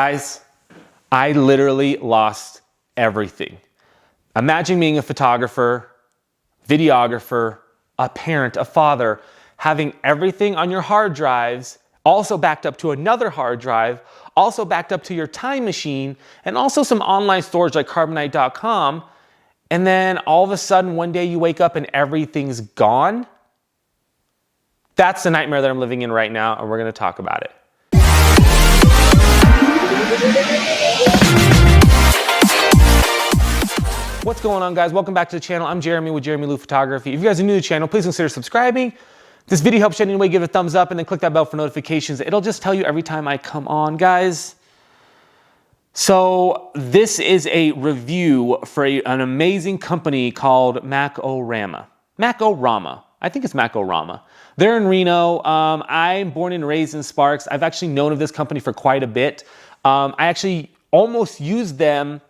Guys, I literally lost everything. Imagine being a photographer, videographer, a parent, a father, having everything on your hard drives, also backed up to another hard drive, also backed up to your time machine, and also some online storage like carbonite.com. And then all of a sudden, one day you wake up and everything's gone. That's the nightmare that I'm living in right now, and we're gonna talk about it. What's going on, guys? Welcome back to the channel. I'm Jeramie with JeramieLu Photography. If you guys are new to the channel, please consider subscribing. If this video helps you in any way, give it a thumbs up and then click that bell for notifications. It'll just tell you every time I come on, guys. So this is a review for an amazing company called Mac-O-Rama. Mac-O-Rama. I think it's Mac-O-Rama. They're in Reno. I'm born and raised in Sparks. I've actually known of this company for quite a bit. I actually almost used them,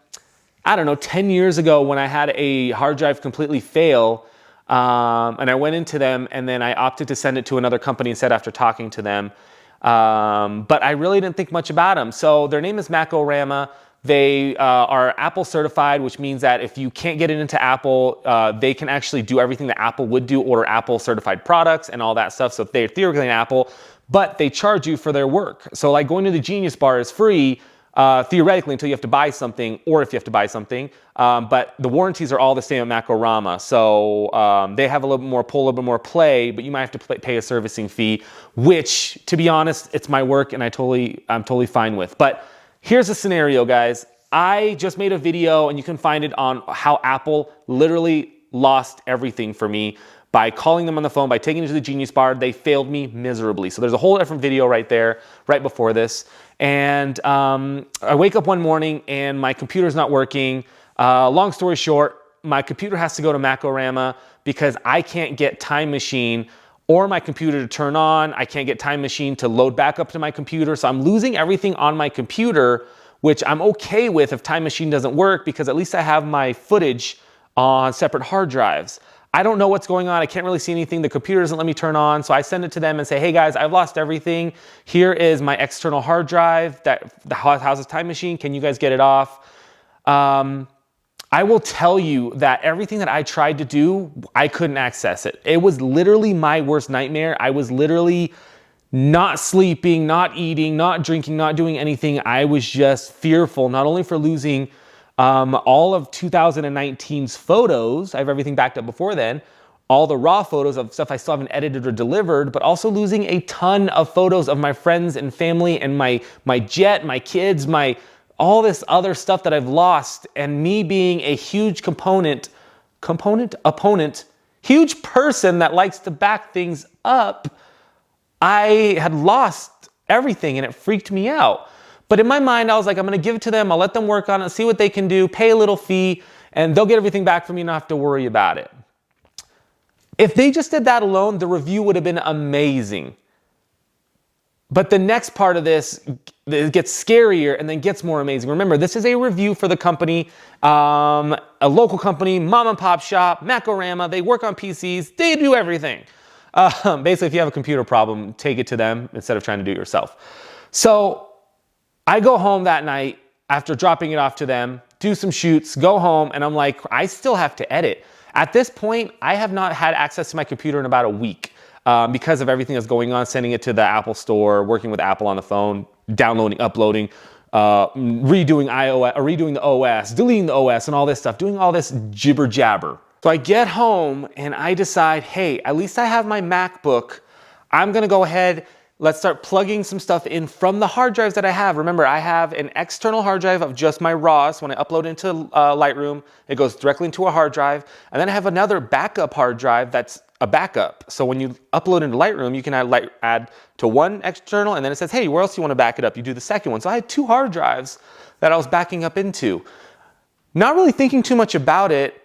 I don't know, 10 years ago when I had a hard drive completely fail. And I went into them and then I opted to send it to another company instead after talking to them. But I really didn't think much about them. So their name is Mac-O-Rama. They are Apple certified, which means that if you can't get it into Apple, they can actually do everything that Apple would do, order Apple certified products and all that stuff. So if they're theoretically an Apple, but they charge you for their work. So like going to the Genius Bar is free, theoretically, until you have to buy something, or if you have to buy something. But the warranties are all the same at Mac-O-Rama. So they have a little bit more pull, a little bit more play, but you might have to pay a servicing fee, which, to be honest, it's my work and I'm totally fine with. But here's a scenario, guys. I just made a video and you can find it on how Apple literally lost everything for me by calling them on the phone, by taking it to the Genius Bar. They failed me miserably. So there's a whole different video right there, right before this. And I wake up one morning and my computer's not working. Long story short, my computer has to go to Mac-O-Rama because I can't get Time Machine or my computer to turn on. I can't get Time Machine to load back up to my computer. So I'm losing everything on my computer, which I'm okay with if Time Machine doesn't work because at least I have my footage on separate hard drives. I don't know what's going on. I can't really see anything. The computer doesn't let me turn on. So I send it to them and say, hey guys, I've lost everything. Here is my external hard drive that houses Time Machine. Can you guys get it off? I will tell you that everything that I tried to do, I couldn't access it. It was literally my worst nightmare. I was literally not sleeping, not eating, not drinking, not doing anything. I was just fearful, not only for losing all of 2019's photos, I have everything backed up before then, all the raw photos of stuff I still haven't edited or delivered, but also losing a ton of photos of my friends and family and my jet, my kids, all this other stuff that I've lost, and me being a huge huge person that likes to back things up, I had lost everything and it freaked me out. But in my mind, I was like, I'm gonna give it to them, I'll let them work on it, see what they can do, pay a little fee, and they'll get everything back from me and not have to worry about it. If they just did that alone, the review would have been amazing. But the next part of this, it gets scarier and then gets more amazing. Remember, this is a review for the company, a local company, mom and pop shop, Mac-O-Rama. They work on PCs, they do everything. Basically, if you have a computer problem, take it to them instead of trying to do it yourself. So I go home that night after dropping it off to them, do some shoots, go home, and I'm like, I still have to edit. At this point, I have not had access to my computer in about a week because of everything that's going on, sending it to the Apple store, working with Apple on the phone, downloading, uploading, redoing iOS, or redoing the OS, deleting the OS, and all this stuff, doing all this jibber jabber. So I get home and I decide, hey, at least I have my MacBook. I'm gonna go ahead, let's start plugging some stuff in from the hard drives that I have. Remember, I have an external hard drive of just my RAWs. When I upload into Lightroom, it goes directly into a hard drive. And then I have another backup hard drive that's a backup. So when you upload into Lightroom, you can add to one external and then it says, hey, where else do you want to back it up? You do the second one. So I had two hard drives that I was backing up into. Not really thinking too much about it.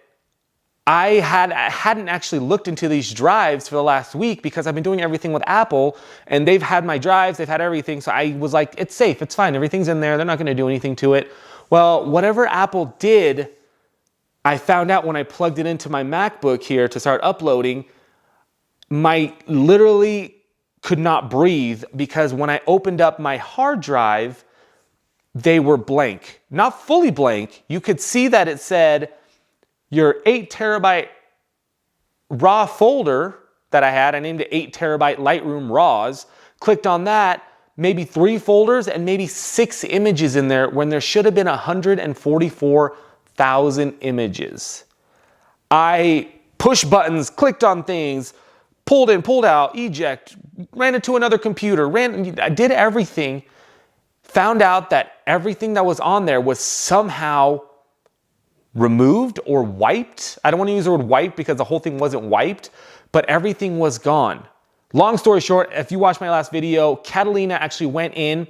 I hadn't actually looked into these drives for the last week because I've been doing everything with Apple and they've had my drives, they've had everything. So I was like, it's safe, it's fine, everything's in there, they're not gonna do anything to it. Well, whatever Apple did, I found out when I plugged it into my MacBook here to start uploading, literally could not breathe because when I opened up my hard drive, they were blank. Not fully blank. You could see that it said your 8 terabyte raw folder that I had, I named it 8 terabyte Lightroom RAWs. Clicked on that, maybe 3 folders and maybe 6 images in there when there should have been 144,000 images. I pushed buttons, clicked on things, pulled in, pulled out, eject, ran into another computer, I did everything, found out that everything that was on there was somehow removed or wiped. I don't want to use the word wiped because the whole thing wasn't wiped, but everything was gone. Long story short, if you watched my last video, Catalina actually went in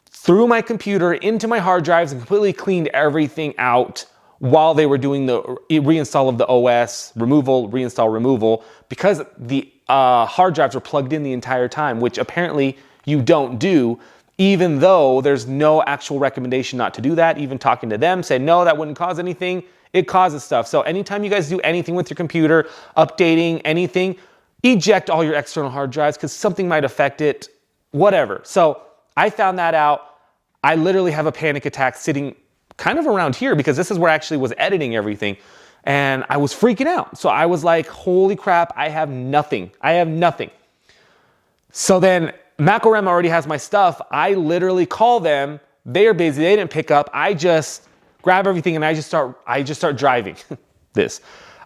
through my computer into my hard drives and completely cleaned everything out while they were doing the reinstall of the OS, removal, reinstall, removal, because the hard drives were plugged in the entire time, which apparently you don't do, even though there's no actual recommendation not to do that. Even talking to them, say, no, that wouldn't cause anything. It causes stuff. So anytime you guys do anything with your computer, updating anything, eject all your external hard drives because something might affect it, whatever. So I found that out. I literally have a panic attack sitting kind of around here because this is where I actually was editing everything. And I was freaking out. So I was like, holy crap, I have nothing. I have nothing. So then Mac-O-Rama already has my stuff. I literally call them. They are busy. They didn't pick up. I just grab everything and I just start driving this.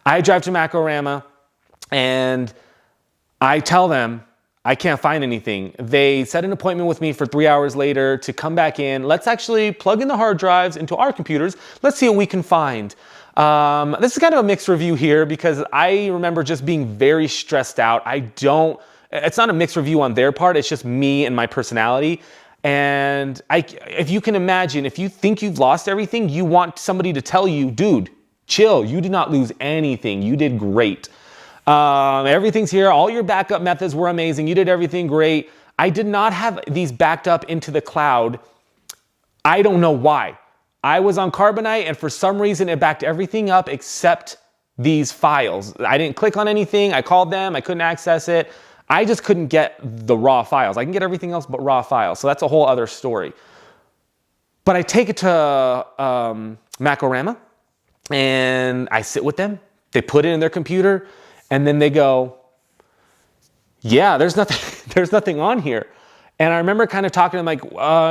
I drive to Mac-O-Rama and I tell them I can't find anything. They set an appointment with me for 3 hours later to come back in. Let's actually plug in the hard drives into our computers. Let's see what we can find. This is kind of a mixed review here because I remember just being very stressed out. It's not a mixed review on their part. It's just me and my personality. And if you can imagine, if you think you've lost everything, you want somebody to tell you, dude, chill. You did not lose anything. You did great. Everything's here. All your backup methods were amazing. You did everything great. I did not have these backed up into the cloud. I don't know why. I was on Carbonite and for some reason it backed everything up except these files. I didn't click on anything. I called them. I couldn't access it. I just couldn't get the raw files. I can get everything else but raw files. So that's a whole other story. But I take it to Mac-O-Rama and I sit with them. They put it in their computer. And then they go, yeah, there's nothing on here. And I remember kind of talking to them like,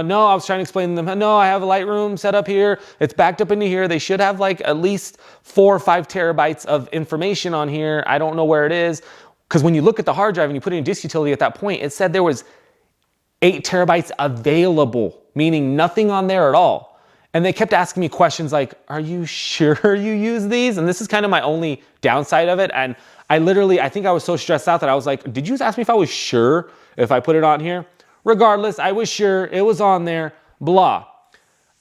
no, I was trying to explain to them, no, I have a Lightroom set up here. It's backed up into here. They should have like at least 4 or 5 terabytes of information on here. I don't know where it is. Because when you look at the hard drive and you put it in disk utility at that point, it said there was 8 terabytes available, meaning nothing on there at all. And they kept asking me questions like, are you sure you use these? And this is kind of my only downside of it. And I think I was so stressed out that I was like, did you just ask me if I was sure if I put it on here? Regardless, I was sure it was on there, blah.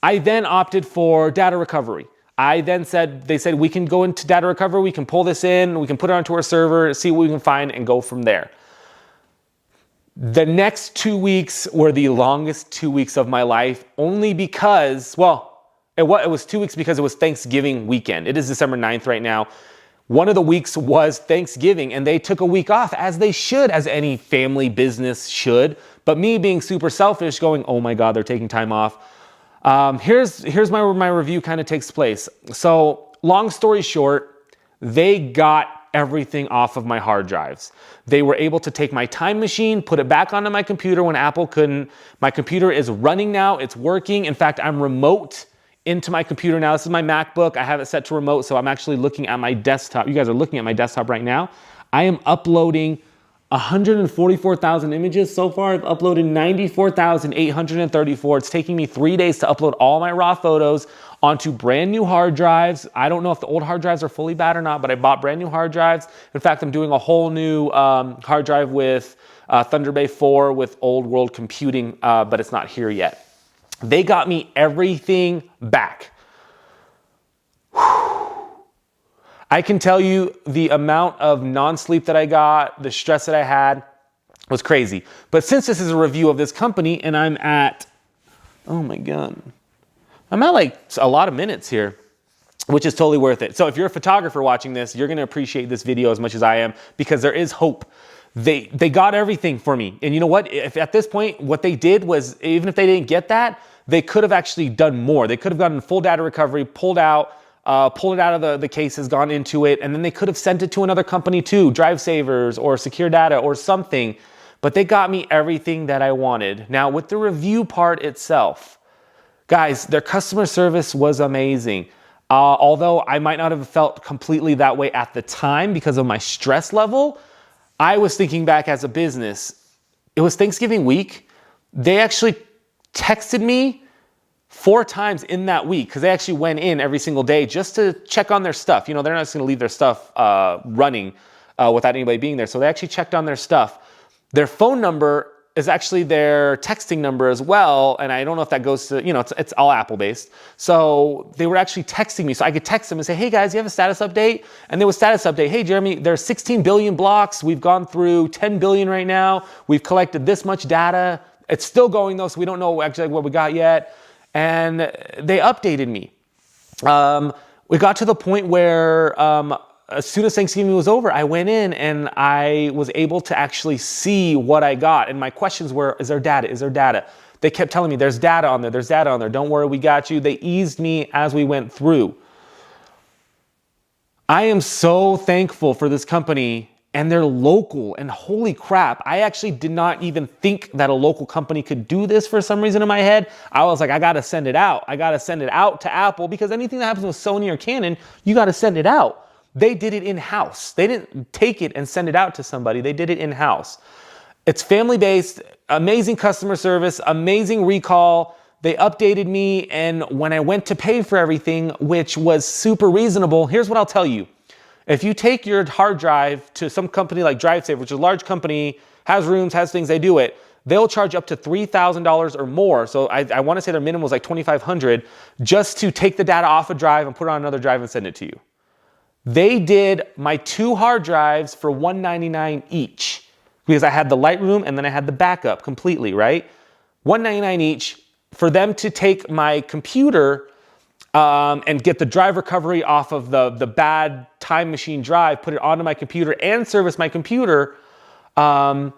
I then opted for data recovery. They said, we can go into data recovery, we can pull this in, we can put it onto our server, see what we can find and go from there. The next 2 weeks were the longest 2 weeks of my life only because, it was 2 weeks because it was Thanksgiving weekend. It is December 9th right now. One of the weeks was Thanksgiving and they took a week off as they should, as any family business should. But me being super selfish going, oh my God, they're taking time off. Here's where my review kind of takes place. So long story short, they got everything off of my hard drives. They were able to take my time machine, put it back onto my computer when Apple couldn't. My computer is running now, it's working. In fact, I'm remote into my computer now. This is my MacBook. I have it set to remote, so I'm actually looking at my desktop. You guys are looking at my desktop right now. I am uploading 144,000 images. So far, I've uploaded 94,834. It's taking me 3 days to upload all my raw photos onto brand new hard drives. I don't know if the old hard drives are fully bad or not, but I bought brand new hard drives. In fact, I'm doing a whole new hard drive with Thunder Bay 4 with old world computing, but it's not here yet. They got me everything back. I can tell you the amount of non-sleep that I got, the stress that I had was crazy. But since this is a review of this company and I'm at, oh my God, I'm at like a lot of minutes here, which is totally worth it. So if you're a photographer watching this, you're gonna appreciate this video as much as I am because there is hope. They got everything for me. And you know what? If at this point, what they did was, even if they didn't get that, they could have actually done more. They could have gotten full data recovery, pulled it out of the cases, gone into it, and then they could have sent it to another company too, Drive Savers or Secure Data or something. But they got me everything that I wanted. Now with the review part itself, guys, their customer service was amazing. Although I might not have felt completely that way at the time because of my stress level, I was thinking back as a business. It was Thanksgiving week. They actually texted me 4 times in that week because they actually went in every single day just to check on their stuff. You know, they're not just going to leave their stuff running without anybody being there. So they actually checked on their stuff. Their phone number is actually their texting number as well. And I don't know if that goes to, you know, it's all Apple based. So they were actually texting me. So I could text them and say, hey guys, you have a status update? And there was status update. Hey Jeramie, there's 16 billion blocks. We've gone through 10 billion right now. We've collected this much data. It's still going though, so we don't know actually what we got yet. And they updated me. We got to the point where as soon as Thanksgiving was over, I went in and I was able to actually see what I got. And my questions were, is there data? Is there data? They kept telling me there's data on there. There's data on there. Don't worry, we got you. They eased me as we went through. I am so thankful for this company, and they're local, and holy crap, I actually did not even think that a local company could do this for some reason in my head. I was like, I gotta send it out. I gotta send it out to Apple because anything that happens with Sony or Canon, you gotta send it out. They did it in-house. They didn't take it and send it out to somebody. They did it in-house. It's family-based, amazing customer service, amazing recall. They updated me, and when I went to pay for everything, which was super reasonable, here's what I'll tell you. If you take your hard drive to some company like Drive Saver, which is a large company, has rooms, has things, they do it, they'll charge up to $3,000 or more. So I want to say their minimum was like $2,500 just to take the data off a drive and put it on another drive and send it to you. They did my 2 hard drives for $199 each because I had the Lightroom and then I had the backup completely, right? $199 each for them to take my computer and get the drive recovery off of the bad Time Machine drive, put it onto my computer and service my computer was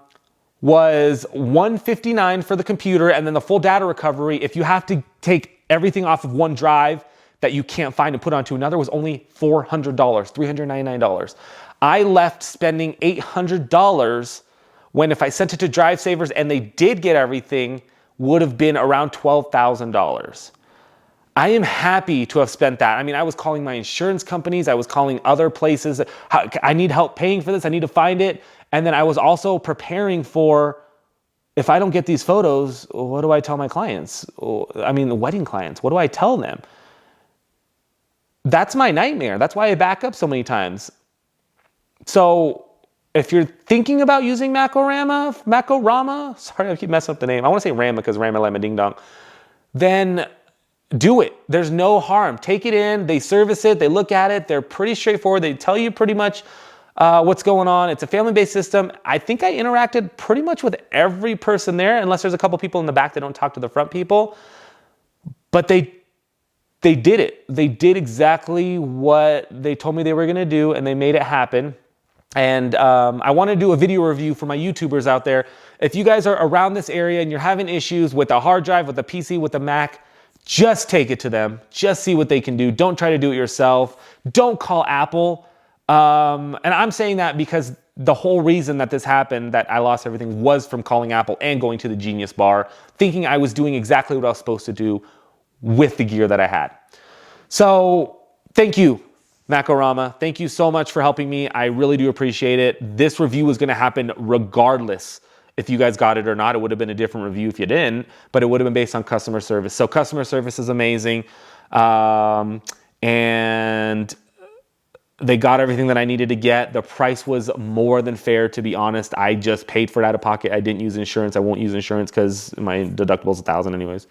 $159 for the computer, and then the full data recovery, if you have to take everything off of one drive that you can't find and put onto another, was only $400, $399. I left spending $800 when if I sent it to Drive Savers and they did get everything, would have been around $12,000. I am happy to have spent that. I mean, I was calling my insurance companies. I was calling other places. I need help paying for this. I need to find it. And then I was also preparing for, if I don't get these photos, what do I tell my clients? I mean, the wedding clients, what do I tell them? That's my nightmare. That's why I back up so many times. So if you're thinking about using Mac-O-Rama, sorry, I keep messing up the name. I want to say Rama because Rama Lama Ding Dong. Then do it. There's no harm. Take it in. They service it. They look at it. They're pretty straightforward. They tell you pretty much what's going on. It's a family-based system. I think I interacted pretty much with every person there, unless there's a couple people in the back that don't talk to the front people. But they did it. They did exactly what they told me they were going to do, and they made it happen. And I want to do a video review for my YouTubers out there. If you guys are around this area and you're having issues with a hard drive, with a PC, with a Mac, just take it to them. Just see what they can do. Don't try to do it yourself. Don't call Apple. And I'm saying that because the whole reason that this happened, that I lost everything, was from calling Apple and going to the Genius Bar, thinking I was doing exactly what I was supposed to do with the gear that I had. So thank you, Mac-O-Rama. Thank you so much for helping me. I really do appreciate it. This review was going to happen regardless if you guys got it or not. It would have been a different review if you didn't, but it would have been based on customer service. So customer service is amazing. And they got everything that I needed to get. The price was more than fair, to be honest. I just paid for it out of pocket. I didn't use insurance. I won't use insurance because my deductible is $1,000 anyways.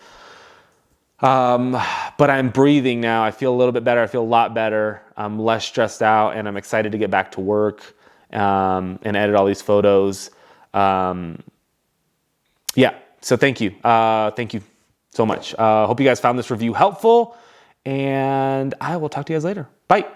But I'm breathing now. I feel a little bit better. I feel a lot better. I'm less stressed out, and I'm excited to get back to work and edit all these photos. Yeah, so thank you. Thank you so much. Hope you guys found this review helpful, and I will talk to you guys later. Bye.